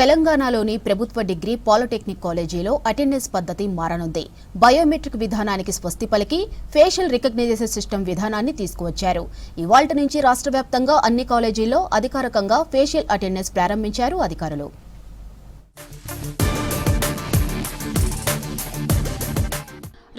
తెలంగాణలోని ప్రభుత్వ degree polytechnic కాలేజీలో అటెండెన్స్ పద్ధతి మారనుంది. బయోమెట్రిక్ విధానానికి స్వస్తి పలికి ఫేషియల్ రికగ్నిషన్ సిస్టమ్ విధానాన్ని తీసుకువచ్చారు. ఇవాల్టి నుంచి రాష్ట్ర వ్యాప్తంగా అన్ని కాలేజీల్లో అధికారికంగా ఫేషియల్ అటెండెన్స్ ప్రారంభించారు అధికారులు.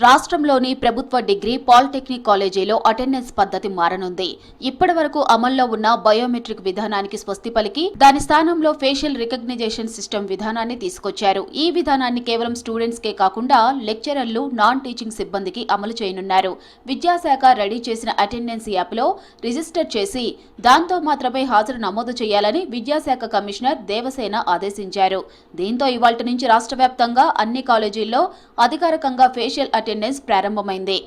రాష్ట్రంలోని ప్రభుత్వ డిగ్రీ పాలిటెక్నిక్ కాలేజీలో అటెండెన్స్ పద్ధతి మారనుంది. ఇప్పటివరకు అమల్లో ఉన్న బయోమెట్రిక్ విధానానికి స్వస్తి పలికి దాని స్థానంలో ఫేషియల్ రికగ్నిషన్ సిస్టమ్ విధానాన్ని తీసుకొచ్చారు. ఈ విధానాన్ని కేవలం స్టూడెంట్స్ కే కాకుండా లెక్చరర్లు, నాన్ టీచింగ్ సిబ్బందికి అమలు చేయనున్నారు. విద్యాశాఖ రెడీ చేసిన అటెండెన్స్ యాప్లో రిజిస్టర్ చేసి దాంతో మాత్రమే హాజరు నమోదు చేయాలని విద్యాశాఖ కమిషనర్ దేవసేన ఆదేశించారు. దీంతో ఇవాల్టి నుంచి రాష్ట్ర వ్యాప్తంగా అన్ని కాలేజీల్లో అధికారికంగా ఫేషియల్ అటెండెన్స్ ప్రారంభమైంది.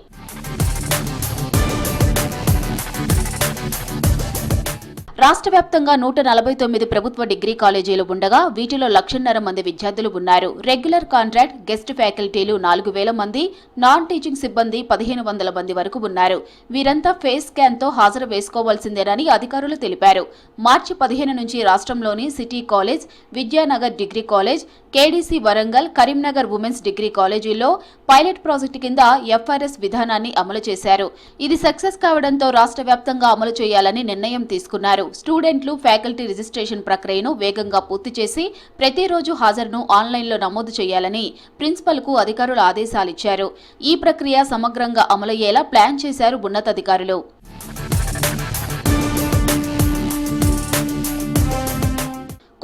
రాష్ట్ర వ్యాప్తంగా 149 ప్రభుత్వ డిగ్రీ కాలేజీలు ఉండగా వీటిలో 1,50,000 మంది విద్యార్థులు ఉన్నారు. రెగ్యులర్ కాంట్రాక్ట్, గెస్ట్ ఫ్యాకల్టీలు 4,000 మంది, నాన్ టీచింగ్ సిబ్బంది 1,500 మంది వరకు ఉన్నారు. వీరంతా ఫేస్ స్కాన్ తో హాజరు వేసుకోవాల్సిందేనని అధికారులు తెలిపారు. మార్చి 15 నుంచి రాష్ట్రంలోని city college, Vidyanagar degree college, KDC Warangal, Karimnagar women's degree కాలేజీల్లో పైలట్ ప్రాజెక్టు కింద ఎఫ్ఆర్ఎస్ విధానాన్ని అమలు చేశారు. ఇది సక్సెస్ కావడంతో రాష్ట్ర వ్యాప్తంగా అమలు చేయాలని నిర్ణయం తీసుకున్నారు. స్టూడెంట్లు, ఫ్యాకల్టీ రిజిస్ట్రేషన్ ప్రక్రియను వేగంగా పూర్తి చేసి ప్రతిరోజు హాజరును ఆన్లైన్లో నమోదు చేయాలని ప్రిన్సిపల్కు అధికారులు ఆదేశాలిచ్చారు. ఈ ప్రక్రియ సమగ్రంగా అమలయ్యేలా ప్లాన్ చేశారు ఉన్నతాధికారులు.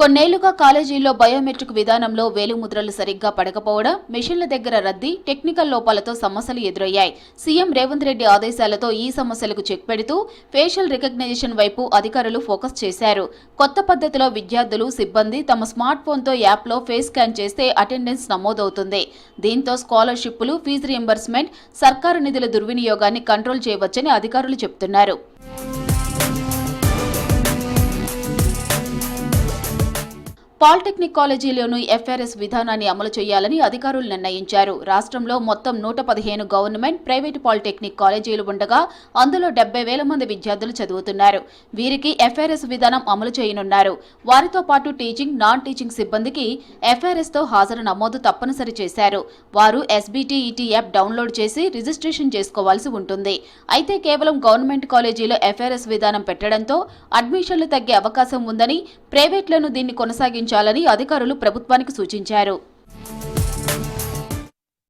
కొన్నేళ్లుగా కాలేజీల్లో బయోమెట్రిక్ విధానంలో వేలిముద్రలు సరిగ్గా పడకపోవడం, మెషిన్ల దగ్గర రద్దీ, టెక్నికల్ లోపాలతో సమస్యలు ఎదురయ్యాయి. సీఎం రేవంత్ రెడ్డి ఆదేశాలతో ఈ సమస్యలకు చెక్ పెడుతూ ఫేషియల్ రికగ్నిషన్ వైపు అధికారులు ఫోకస్ చేశారు. కొత్త పద్ధతిలో విద్యార్థులు, సిబ్బంది తమ స్మార్ట్ ఫోన్తో యాప్లో ఫేస్ స్కాన్ చేస్తే అటెండెన్స్ నమోదవుతుంది. దీంతో స్కాలర్షిప్లు, ఫీజు రీయింబర్స్మెంట్, సర్కారు నిధుల దుర్వినియోగాన్ని కంట్రోల్ చేయవచ్చని అధికారులు చెబుతున్నారు. పాలిటెక్నిక్ కాలేజీలోనూ ఎఫ్ఆర్ఎస్ విధానాన్ని అమలు చేయాలని అధికారులు నిర్ణయించారు. రాష్ట్రంలో మొత్తం 115 గవర్నమెంట్, ప్రైవేటు పాలిటెక్నిక్ కాలేజీలు ఉండగా అందులో 70,000 మంది విద్యార్థులు చదువుతున్నారు. వీరికి ఎఫ్ఆర్ఎస్ విధానం అమలు చేయనున్నారు. వారితో పాటు టీచింగ్, నాన్ టీచింగ్ సిబ్బందికి ఎఫ్ఆర్ఎస్ తో హాజరు నమోదు తప్పనిసరి చేశారు. వారు ఎస్బీటీఈటీ యాప్ డౌన్లోడ్ చేసి రిజిస్ట్రేషన్ చేసుకోవాల్సి ఉంటుంది. అయితే కేవలం గవర్నమెంట్ కాలేజీలో ఎఫ్ఆర్ఎస్ విధానం పెట్టడంతో అడ్మిషన్లు తగ్గే అవకాశం ఉందని, ప్రైవేట్లను దీన్ని కొనసాగించాలని అధికారులు ప్రభుత్వానికి సూచించారు.